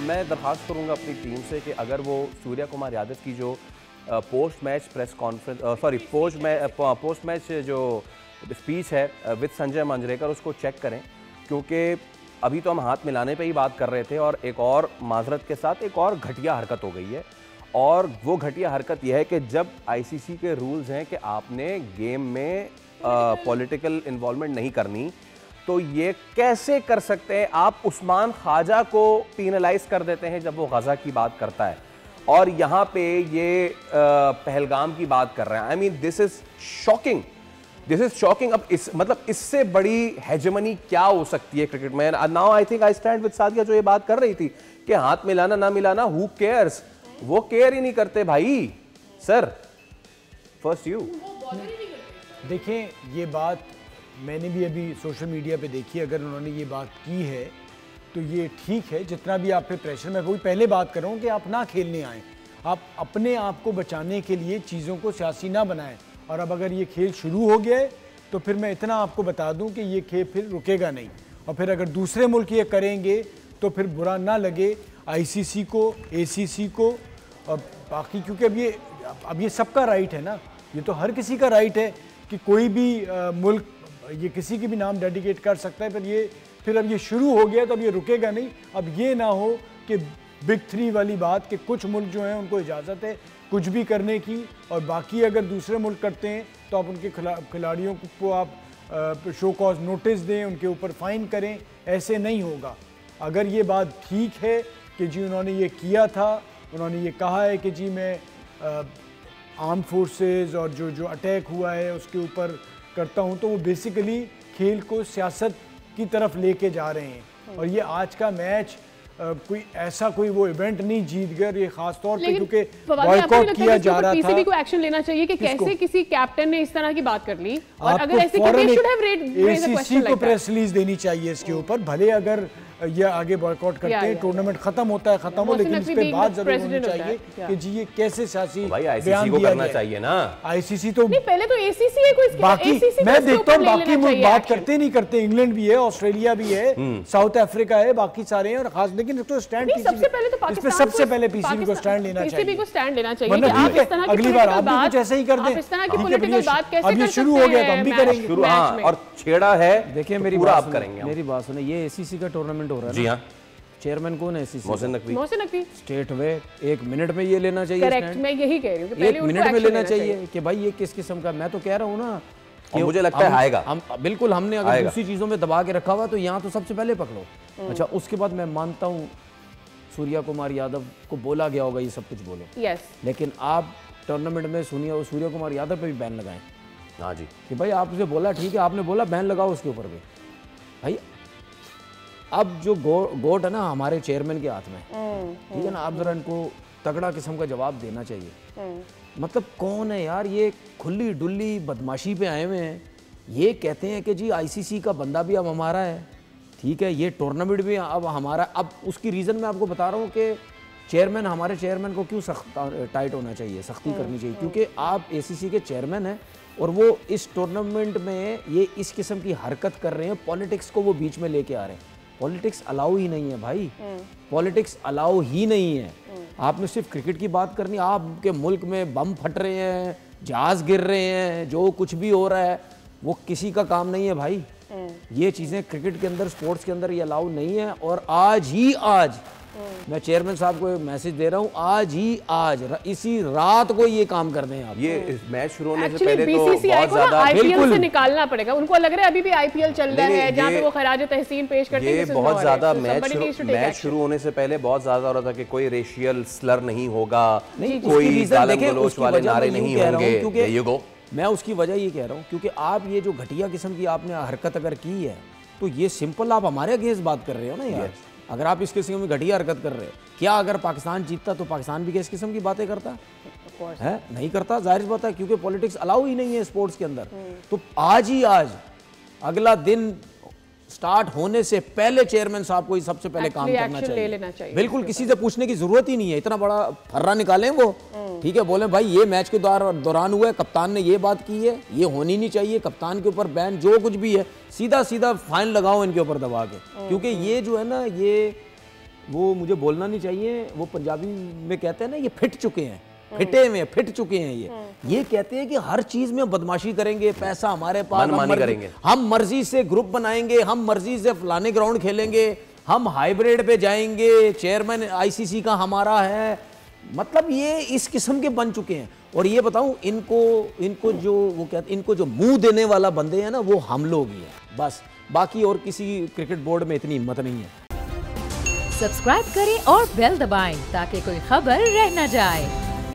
मैं दरख्वास्त करूंगा अपनी टीम से कि अगर वो सूर्या कुमार यादव की जो post match press conference post match जो स्पीच है विद संजय मंजरेकर उसको चेक करें, क्योंकि अभी तो हम हाथ मिलाने पे ही बात कर रहे थे और एक और माजरत के साथ एक और घटिया हरकत हो गई है। और वो घटिया हरकत यह है कि जब आईसीसी के रूल्स हैं कि आपने गेम में पॉलिटिकल इन्वॉल्वमेंट नहीं करनी, तो ये कैसे कर सकते हैं आप? उस्मान ख्वाजा को पीनलाइज कर देते हैं जब वो गजा की बात करता है, और यहाँ पे ये पहलगाम की बात कर रहे हैं। I mean this is shocking, this is shocking. अब इससे बड़ी हेजेमनी क्या हो सकती है क्रिकेट में? Now I think I stand with Sadia जो ये बात कर रही थी कि हाथ मिलाना ना मिलाना, हु केयर्स? वो केयर ही नहीं करते भाई। सर फर्स्ट यू देखें, ये बात मैंने भी अभी सोशल मीडिया पे देखी। अगर उन्होंने ये बात की है तो ये ठीक है। जितना भी आप पे प्रेशर, मैं वही पहले बात कर रहा हूँ कि आप ना खेलने आएँ, आप अपने आप को बचाने के लिए चीज़ों को सियासी ना बनाएं। और अब अगर ये खेल शुरू हो गया है तो फिर मैं इतना आपको बता दूं कि ये खेल फिर रुकेगा नहीं। और फिर अगर दूसरे मुल्क ये करेंगे तो फिर बुरा ना लगे आईसीसी को, एसीसी को और बाकी, क्योंकि अब ये सबका राइट है ना, ये तो हर किसी का राइट है कि कोई भी मुल्क ये किसी की भी नाम डेडिकेट कर सकता है। फिर अब ये शुरू हो गया तो अब ये रुकेगा नहीं। अब ये ना हो कि बिग थ्री वाली बात कि कुछ मुल्क जो हैं उनको इजाज़त है कुछ भी करने की, और बाकी अगर दूसरे मुल्क करते हैं तो आप उनके खिलाड़ियों को आप शो कॉज नोटिस दें, उनके ऊपर फाइन करें। ऐसे नहीं होगा। अगर ये बात ठीक है कि जी उन्होंने ये किया था, उन्होंने ये कहा है कि जी मैं आर्म फोर्सेस और जो अटैक हुआ है उसके ऊपर करता हूँ, तो वो बेसिकली खेल को सियासत की तरफ लेके जा रहे हैं। और ये आज का मैच कोई वो इवेंट नहीं जीत गया, ये खास तौर पे क्योंकि बॉयकॉट किया जा रहा था। पीसीबी को एक्शन लेना चाहिए कि कैसे किसी कैप्टन ने इस तरह की बात कर ली, और अगर ऐसे एसीसी को प्रेस रिलीज देनी चाहिए इसके ऊपर। भले अगर ये आगे बॉयकॉट करते हैं, टूर्नामेंट खत्म होता है खत्म हो, लेकिन इस पे बात जरूर होनी चाहिए कि जी ये कैसे सियासी बयान दिया करना चाहिए ना। आईसीसी तो पहले तो एसीसी है, कोई बाकी मैं देखता हूँ बाकी मुल्क बात करते नहीं करते। इंग्लैंड भी है, ऑस्ट्रेलिया भी है, साउथ अफ्रीका है, बाकी सारे हैं। और खास लेकिन तो स्टैंड सबसे पहले तो इस पे सबसे पहले पीसीबी को स्टैंड लेना चाहिए। पीसीबी को स्टैंड लेना चाहिए कि आप इस तरह की अगली बार आप भी कुछ ऐसा ही कर दें। इस तरह की पॉलिटिकल बात कैसे अब ये शुरू हो गया तो हम भी करेंगे शुरू। हाँ, और छेड़ा है। देखिए मेरी बात सुने, ये एसीसी का टूर्नामेंट हो रहा है। जी हाँ, चेयरमैन कौन है एसीसी? मोहसिन नकवी। स्टेट वे 1 मिनट में ये लेना चाहिए। करेक्ट, मैं यही कह रही हूं कि पहले 1 मिनट में लेना चाहिए कि भाई ये किस किस्म का। मैं तो कह रहा हूँ ना कि मुझे लगता है आएगा। हम बिल्कुल, हमने अगर दूसरी चीजों में दबा के रखा हुआ तो यहाँ तो सबसे पहले पकड़ो। अच्छा, उसके बाद मैं मानता हूँ सूर्या कुमार यादव को बोला गया होगा ये सब कुछ बोलो, लेकिन आप टूर्नामेंट में सूर्या कुमार यादव पे भी बैन लगाएं। हाँ जी, कि भाई आप उसे बोला, ठीक है आपने बोला, बैन लगाओ उसके ऊपर भी। भाई अब जो गोट है ना हमारे चेयरमैन के हाथ में, ठीक है ना, आप जरा इनको तगड़ा किस्म का जवाब देना चाहिए। मतलब कौन है यार ये खुली डुल्ली बदमाशी पे आए हुए हैं। ये कहते हैं कि जी आईसीसी का बंदा भी अब हमारा है, ठीक है, ये टूर्नामेंट भी अब हमारा। अब उसकी रीज़न मैं आपको बता रहा हूँ कि चेयरमैन, हमारे चेयरमैन को क्यों टाइट होना चाहिए, सख्ती करनी चाहिए, क्योंकि आप एसीसी के चेयरमैन हैं और वो इस टूर्नामेंट में ये इस किस्म की हरकत कर रहे हैं। पॉलिटिक्स को वो बीच में लेके आ रहे हैं। पॉलिटिक्स अलाउ ही नहीं है भाई, पॉलिटिक्स अलाउ ही नहीं है। आपने सिर्फ क्रिकेट की बात करनी, आपके मुल्क में बम फट रहे हैं, जहाज गिर रहे हैं, जो कुछ भी हो रहा है वो किसी का काम नहीं है भाई। ये चीज़ें क्रिकेट के अंदर, स्पोर्ट्स के अंदर ये अलाउ नहीं है। और आज मैं चेयरमैन साहब को मैसेज दे रहा हूँ, आज इसी रात को ये काम कर दें आप। ये मैच शुरू होने से पहले तो बहुत ज्यादा आईपीएल से निकालना पड़ेगा। उनको लग रहा है अभी भी आईपीएल चल रहा है जहाँ पे वो खराज तहसीन पेश करते हैं। ये बहुत ज्यादा मैच शुरू होने से पहले बहुत ज्यादा हो रहा था कि कोई रेशियल स्लर नहीं होगा, कोई गाली गलौज वाले नारे नहीं होंगे। मैं उसकी वजह ये कह रहा हूँ क्योंकि आप ये जो घटिया किस्म की आपने हरकत अगर की है तो ये सिंपल आप हमारे अगेंस्ट बात कर रहे हो ना यार। अगर आप इस किस्म की घटिया हरकत कर रहे हो, क्या अगर पाकिस्तान जीतता तो पाकिस्तान भी इस किस्म की बातें करता है? नहीं करता, जाहिर बात है, क्योंकि पॉलिटिक्स अलाउ ही नहीं है स्पोर्ट्स के अंदर। तो आज अगला दिन स्टार्ट होने से पहले चेयरमैन साहब को ही सबसे पहले काम करना चाहिए। बिल्कुल, किसी से पूछने की जरूरत ही नहीं है। इतना बड़ा फर्रा निकालें वो, ठीक है, बोले भाई ये मैच के दौरान हुआ है, कप्तान ने ये बात की है, ये होनी नहीं चाहिए, कप्तान के ऊपर बैन, जो कुछ भी है सीधा फाइन लगाओ इनके ऊपर दबा के। क्योंकि ये जो है ना, ये वो मुझे बोलना नहीं चाहिए, वो पंजाबी में कहते हैं ना ये फिट चुके हैं, फिटे हुए फिट चुके हैं ये कहते हैं कि हर चीज में बदमाशी करेंगे, पैसा हमारे पास, हम मर्जी से ग्रुप बनाएंगे, हम मर्जी से फलाने ग्राउंड खेलेंगे, हम हाइब्रिड पे जाएंगे, चेयरमैन आईसीसी का हमारा है, मतलब ये इस किस्म के बन चुके हैं। और ये बताऊं इनको जो वो कहते इनको जो मुंह देने वाला बंदे हैं ना वो हम लोग ही हैं बस, बाकी और किसी क्रिकेट बोर्ड में इतनी हिम्मत नहीं है। सब्सक्राइब करें और बेल दबाएं ताकि कोई खबर रह न जाए।